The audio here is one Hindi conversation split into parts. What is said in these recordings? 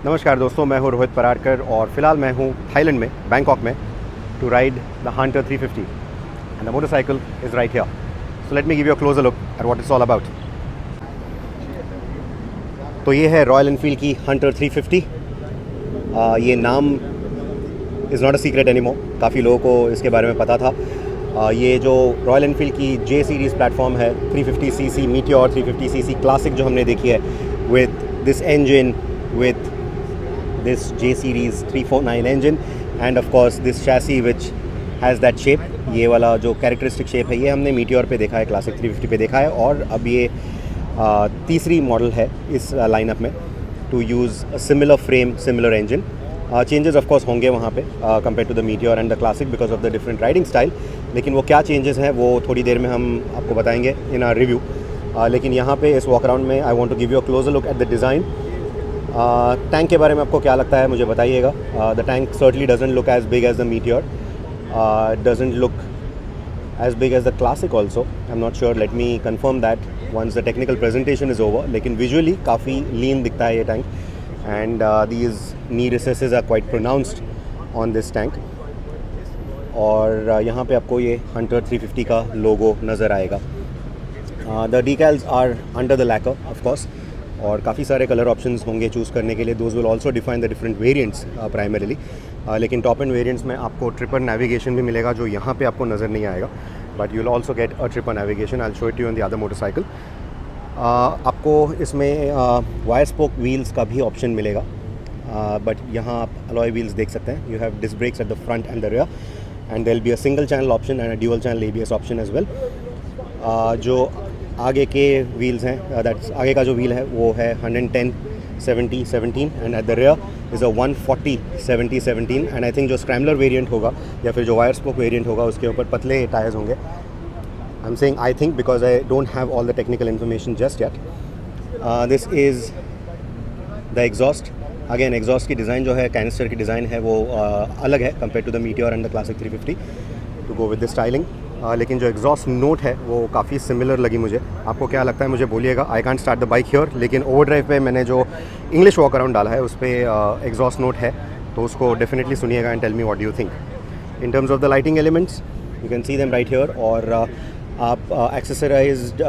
नमस्कार दोस्तों, मैं हूं रोहित पराड़कर और फ़िलहाल मैं हूं थाईलैंड में, बैंकॉक में, to ride the Hunter 350 and the motorcycle is right here. So let me give you a closer look at what it's all about. तो ये है रॉयल एनफील्ड की हंटर 350. ये नाम is not a secret anymore. काफ़ी लोगों को इसके बारे में पता था. ये जो रॉयल एनफील्ड की जे सीरीज़ प्लेटफॉर्म है, 350cc मीटियोर, 350cc क्लासिक जो हमने देखी है, with this engine, with this J series 349 engine and of course this chassis which has that shape. ये वाला जो कैरेक्टरिस्टिक शेप है ये हमने मीटियोर पे देखा है, क्लासिक 350 पे देखा है, और अब ये तीसरी मॉडल है इस लाइनअप में to use similar frame, similar engine. Changes of course होंगे वहाँ पे compare to the Meteor and the Classic because of the different riding style. लेकिन वो क्या चेंजेस हैं वो थोड़ी देर में हम आपको बताएंगे इन आवर रिव्यू. लेकिन यहाँ पे इस वॉक अराउंड में I want to give you a closer look at the design. Tank के बारे में आपको क्या लगता है मुझे बताइएगा. The tank certainly doesn't look as big as the Meteor, doesn't look as big as the Classic also. I am not sure, let me confirm that once the technical presentation is over. लेकिन विजुअली काफ़ी लीन दिखता है ये tank and these knee recesses are quite pronounced on this tank. और यहाँ पे आपको ये हंटर 350 का लोगो नज़र आएगा. The decals are under the lacquer of course, और काफ़ी सारे कलर ऑप्शंस होंगे चूज़ करने के लिए. Those will also define the different variants primarily. लेकिन टॉप एंड वेरिएंट्स में आपको ट्रिपर नेविगेशन भी मिलेगा जो यहाँ पे आपको नज़र नहीं आएगा, but you will also get a Tripper navigation. I will show it you on the other motorcycle. आपको इसमें वायर स्पोक व्हील्स का भी ऑप्शन मिलेगा, बट यहाँ आप अलॉय व्हील्स देख सकते हैं. You have disc brakes at the front and the rear and there will be a single channel option and a dual channel ABS option as well. जो आगे के व्हील्स हैं, दैट्स आगे का जो व्हील है वो है 110/70/17 and at the rear is a 140/70/17. And I think जो स्क्रैम्बलर वेरिएंट होगा या फिर जो वायर स्पोक वेरिएंट होगा उसके ऊपर पतले टायर्स होंगे. I am saying I think because I don't have all the technical information just yet. This is the exhaust. Again exhaust की डिज़ाइन जो है, कैनिस्टर की डिज़ाइन है, वो अलग है compare to the Meteor and the Classic 350 to go with the styling. लेकिन जो एग्जॉस्ट नोट है वो काफ़ी सिमिलर लगी मुझे. आपको क्या लगता है मुझे बोलिएगा. I can't start the bike here, लेकिन ओवर ड्राइव पे मैंने जो इंग्लिश वॉक अराउंड डाला है उस पर एग्जॉस्ट नोट है, तो उसको डेफिनेटली सुनिएगा and tell me what do you think. In terms of the lighting elements you can see them right here. और आप एक्सेसराइज्ड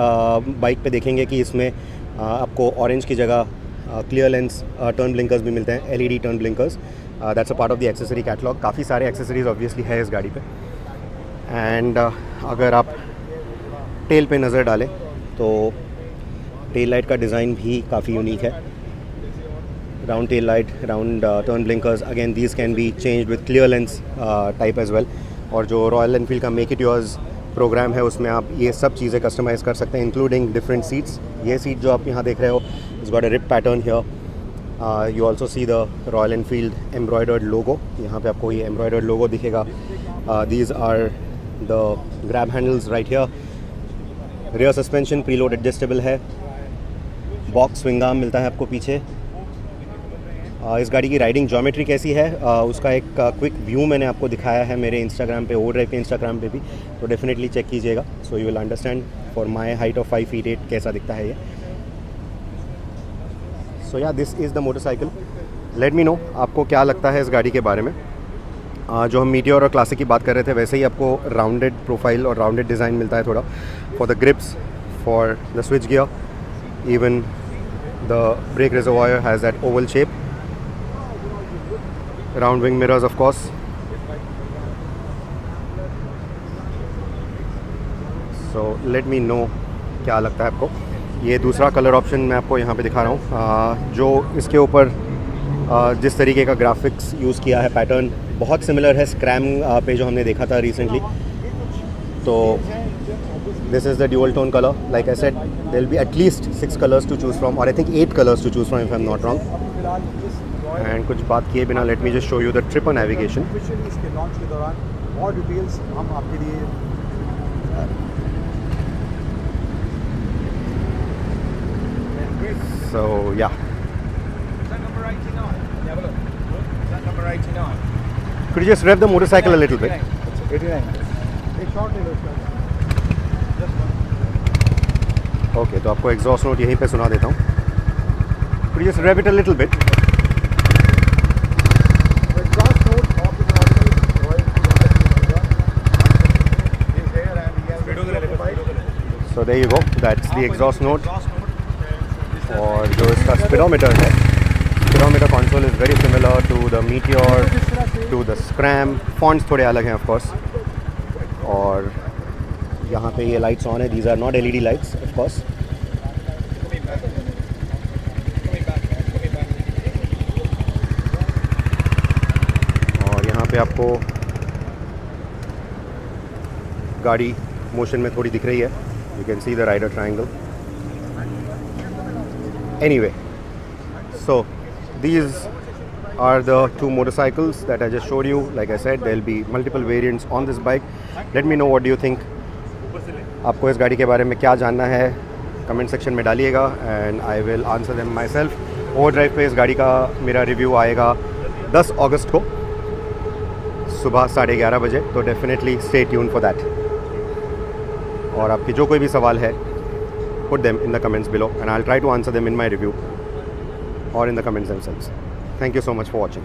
बाइक पे देखेंगे कि इसमें आपको ऑरेंज की जगह क्लियर लेंस टर्न ब्लिंकर्स भी मिलते हैं, LED turn blinkers. That's a part of the accessory catalogue. काफ़ी सारे एक्सेसरीज ऑब्वियसली है इस गाड़ी पे. एंड अगर आप टेल पे नज़र डालें तो टेल लाइट का डिज़ाइन भी काफ़ी यूनिक है. Round tail light, round turn blinkers. Again these can be changed with clear lens type as well. और जो रॉयल एनफील्ड का मेक इट योर्स प्रोग्राम है उसमें आप ये सब चीज़ें कस्टमाइज़ कर सकते हैं, इंक्लूडिंग डिफरेंट सीट्स. ये सीट जो आप यहाँ देख रहे हो it's got a rip pattern here. You also see the Royal Enfield embroidered logo. यहाँ पे आपको ये एम्ब्रॉयडर्ड लोगो दिखेगा. These are the grab handles right here. rear suspension preload adjustable है. बॉक्स स्विंग आर्म मिलता है आपको पीछे. इस गाड़ी की राइडिंग ज्योमेट्री कैसी है उसका एक क्विक व्यू मैंने आपको दिखाया है मेरे इंस्टाग्राम पे, ओवर ड्राइव के इंस्टाग्राम पे भी, तो डेफिनेटली चेक कीजिएगा. So you will understand for my height of 5 feet 8 कैसा दिखता है ये. सो या this is the motorcycle. Late me no आपको क्या लगता है इस गाड़ी के बारे में. जो हम मीटियोर और क्लासिक की बात कर रहे थे वैसे ही आपको राउंडेड प्रोफाइल और राउंडेड डिज़ाइन मिलता है थोड़ा, for the grips, for the switch gear. Even the brake reservoir has that oval shape. Round wing mirrors of course. So let me know क्या लगता है आपको. ये दूसरा कलर ऑप्शन मैं आपको यहाँ पे दिखा रहा हूँ. जो इसके ऊपर जिस तरीके का ग्राफिक्स यूज़ किया है, पैटर्न बहुत सिमिलर है स्क्रैम पे जो हमने देखा था रिसेंटली. तो this is the dual tone colour. Like I said there will be at least 6 colours to choose from, और I think 8 colours to choose from if I am not wrong. And कुछ बात किए बिना let me just show you the Tripper navigation. इसके लॉन्च के दौरान और डिटेल्स हम आपके लिए So yeah. Is that number 89? Yeah, look. Is that number 89? Could you just rev the motorcycle a little bit? 89. एक शॉट ले लो इसका. Okay, तो आपको एग्जॉस्ट नोट यहीं पे सुना देता हूँ. Could you just rev it a little bit? So there you go, that's the exhaust note. Exhaust note. और जो इसका स्पीडोमीटर है, speedometer console is very similar to the Meteor, to the Scram. Fonts थोड़े अलग हैं ऑफ कोर्स. और यहाँ पे ये लाइट्स ऑन है. These are not LED lights of course. Coming back. Coming back. Coming back. और यहाँ पे आपको गाड़ी मोशन में थोड़ी दिख रही है. You can see the rider triangle. Anyway, so these are the two motorcycles that I just showed you. Like I said, there'll be multiple variants on this bike. Let me know what do you think. आपको इस गाड़ी के बारे में क्या जानना है, कमेंट सेक्शन में डालिएगा and I will answer them myself. Overdrive पे इस गाड़ी का मेरा रिव्यू आएगा 10 अगस्त को सुबह 11:30 बजे. तो definitely stay tune for that. और आपके जो कोई भी सवाल है, put them in the comments below and I'll try to answer them in my review or in the comments themselves. Thank you so much for watching.